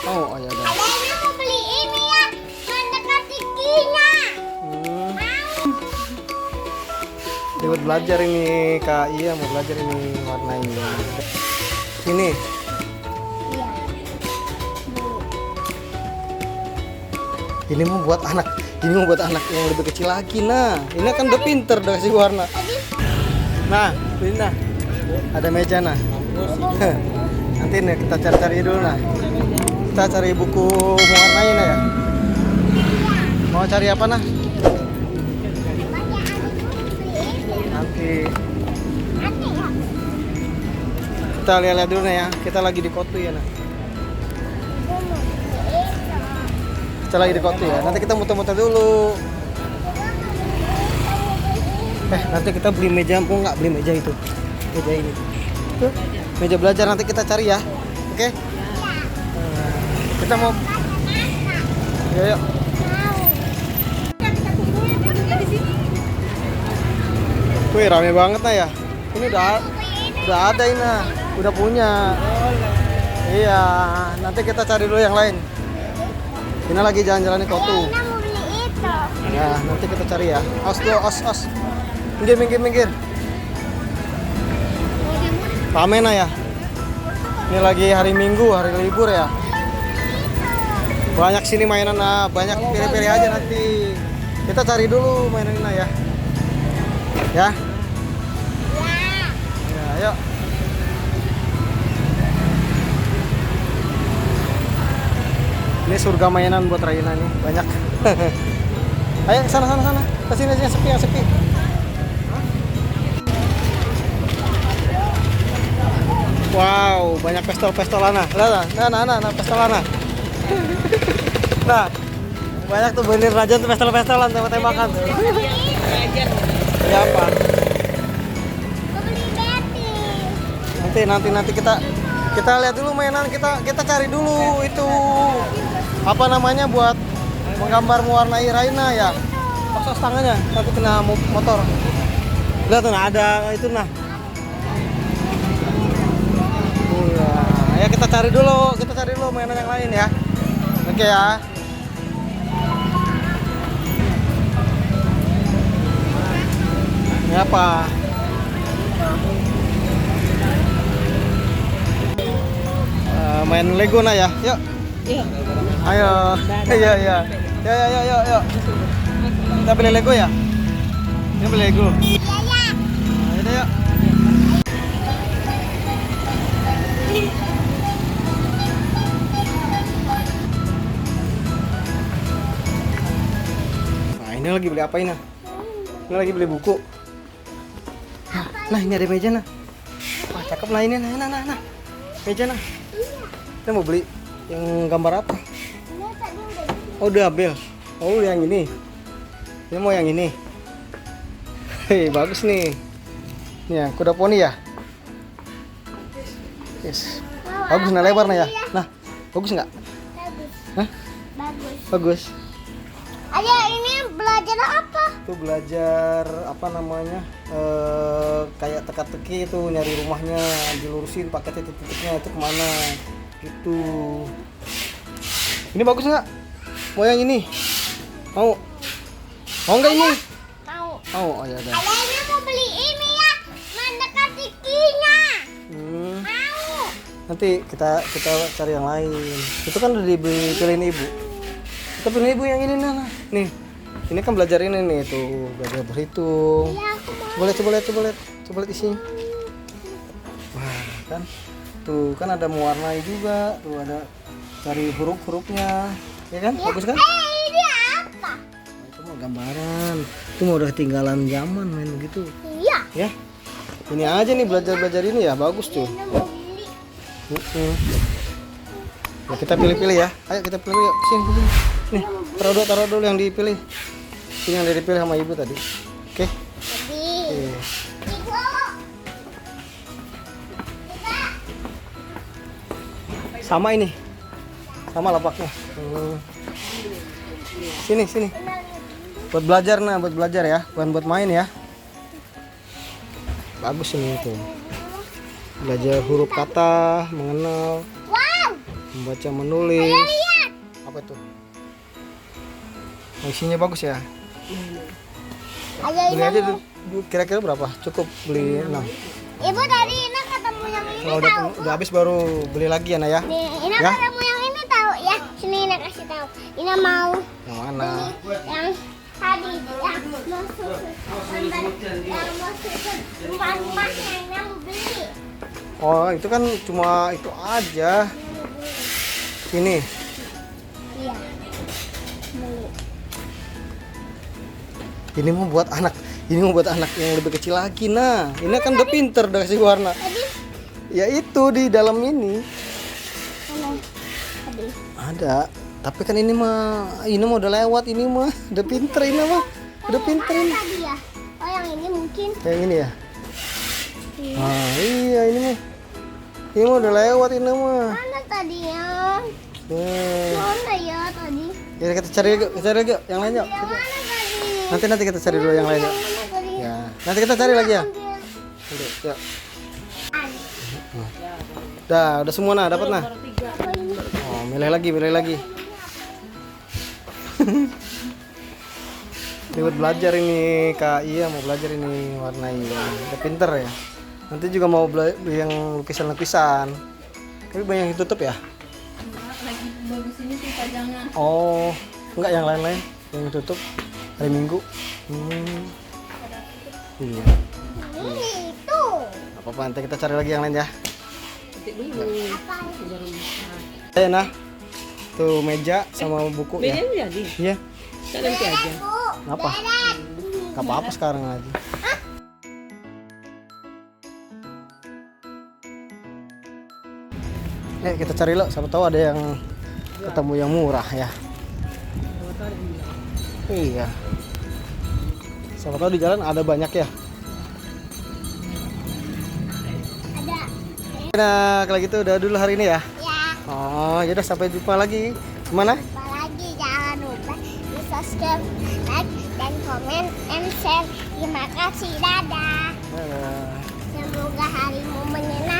Oh, ya udah. Adanya mau beli ini ya, mendekati Kina. Dia buat belajar ini Kak. Iya mau belajar ini warna ini. Sini. Iya. Ini mau buat anak. Ini mau buat anak yang lebih kecil lagi. Nah, ini kan udah pinter udah kasih warna. Nah, ini nah. Ada meja nah. Nanti nih kita cari-cari dulu nah. Kita cari buku mewarnai nah ya. Mau cari apa nah? Nanti kita lihat-lihat dulu nah ya. Kita lagi di Kotu ya nah. Kita lagi di Kotu ya. Nanti kita muter-muter dulu. Nanti kita beli meja, mau nggak beli meja itu? Meja ini. Tuh, meja belajar nanti kita cari ya. Oke? Kita mau. Yuk. Wih, rame banget nah ya. Ini udah ada ini nah. Udah punya. Iya, nanti kita cari dulu yang lain. Ini lagi jalan-jalan di Kotu. Kina mau beli itu. Nah, nanti kita cari ya. Os dulu, os. Minggir. Rame nah ya. Ini lagi hari Minggu, hari libur ya. Banyak sini mainan nah, banyak pilih-pilih aja nanti. Kita cari dulu mainan ini nah ya. Ya. Ya, ayo. Ini surga mainan buat Raina nih, banyak. Ayo sana. Kesini aja yang sepi. Wow, banyak pestol-pestolan nah. Nah, pestolan nah. Nah, banyak tuh bener raja tuh pestol-pestolan tembak-tembakan. Ya apa? Mau beli Betty. Nanti kita lihat dulu mainan, kita cari dulu itu apa namanya buat menggambar mewarnai Raina ya. Paksa tangannya nanti kena motor. Lihat tuh nah ada itu nah. Ya kita cari dulu mainan yang lain ya. Oke ya. Ini apa? Main Lego nah ya. Yuk. Ayo. Iya. Yuk. Kita beli Lego ya? Ini beli Lego. Ayo deh yuk. Nah, ini lagi beli apa ini? Ini lagi beli buku. Nah, ini ada meja nah. Wah, cakep lah ini nah. Meja nah. Kita mau beli yang gambar apa? Oh, udah Bel. Oh, yang ini. Ini mau yang ini. Hei, bagus nih. Ini yang kuda poni ya? Yes. Bagus nah, lebar nah ya. Nah, bagus nggak? Bagus. Hah? Bagus. Bagus. Ayah, ini belajar apa? Itu belajar apa namanya? Kayak teka-teki itu nyari rumahnya, dilurusin pakai titik-titiknya itu kemana gitu. Ini bagus nggak? Mau yang ini? Mau nggak ini? Mau. Oh ya udah. Adanya mau beli ini ya, mendekati Kina. Mau. Nanti kita cari yang lain. Itu kan udah dipilihin ibu. Kita pilih ibu yang ini nah. Nih, ini kan belajar ini nih tuh, belajar berhitung. Iya, aku mau. Coba lihat isinya. Wah, kan tuh kan ada mewarnai juga, tuh ada cari huruf-hurufnya, ya kan? Bagus kan? Ini apa? Nah, itu mau gambaran. Itu mau udah ketinggalan zaman main begitu. Iya. Ya. Ini aja nih belajar ini ya, bagus tuh. Ini mau beli. Ya, kita pilih-pilih ya. Ayo kita pilih yuk. Sini. Nih, taruh dulu yang dipilih. Ini yang dipilih sama ibu tadi. Oke. Jadi. Sama ini. Sama lapaknya. Sini. Buat belajar nah, buat belajar ya, bukan buat main ya. Bagus ini tuh. Belajar huruf kata, mengenal. Wow. membaca, menulis. Ayo lihat. Apa tuh? Isinya bagus ya. Ayo Beli aja kira-kira berapa? Cukup beli 6. Ibu tadi Ina ketemu yang ini Kalau tahu. udah habis baru beli lagi ya, Nah ya. Nih, Ina Ya? ketemu yang ini tahu ya. Sini Ina kasih tahu. Ina mau Yang mana? yang tadi yang masuk rumah-rumahnya Ina mau beli. Oh, itu kan cuma itu aja. Ini. Iya. Beli. Ini mau buat anak. Ini mau buat anak yang lebih kecil lagi, Nah. Ini kan udah pinter udah kasih warna. Tadi Ya itu di dalam ini. mana? Tadi. Ada. Tapi kan ini mah udah lewat ini mah. Udah pinter ini mah. Udah pinter Mana ini. tadi ya? Oh yang ini mungkin. Yang ini ya. Ah, iya ini mah. Ini mah udah lewat ini mah. Mana tadi ya? Mana ya tadi? Ya kita cari lagi yuk, yang lain yuk. Yang mana tadi? Nanti kita cari dulu yang lain yuk. Mana tadi? Ya, nanti kita cari lagi ya. Ambil. Nanti, yuk. Udah semua nah, dapat nah. Apa ini? Oh, milih lagi. Ini buat belajar ini Kak. Iya, mau belajar ini warnai. Udah pinter ya. Nanti juga mau beli yang lukisan-lukisan. Tapi banyak yang tutup ya? Lagi bagus ini sih pajangan. Oh, enggak yang lain-lain yang tutup hari Minggu. Iya. Ini itu. Apa-apa nanti kita cari lagi yang lain ya. Ketik dulu. Apa? Nah, tuh meja sama buku ya. Median jadi. Iya. Kita nanti aja. Bu. Apa? Gak apa-apa sekarang aja. Kita cari lo, siapa tahu ada yang ketemu yang murah ya. Iya. Siapa tahu di jalan ada banyak ya. Ada. Nah, kalau gitu udah dulu hari ini ya. Ya. Oh, yaudah sampai jumpa lagi. Kemana? Apalagi jangan lupa di subscribe, like, dan komen, and share. Terima kasih, dadah. Dadah. Semoga harimu menyenangkan.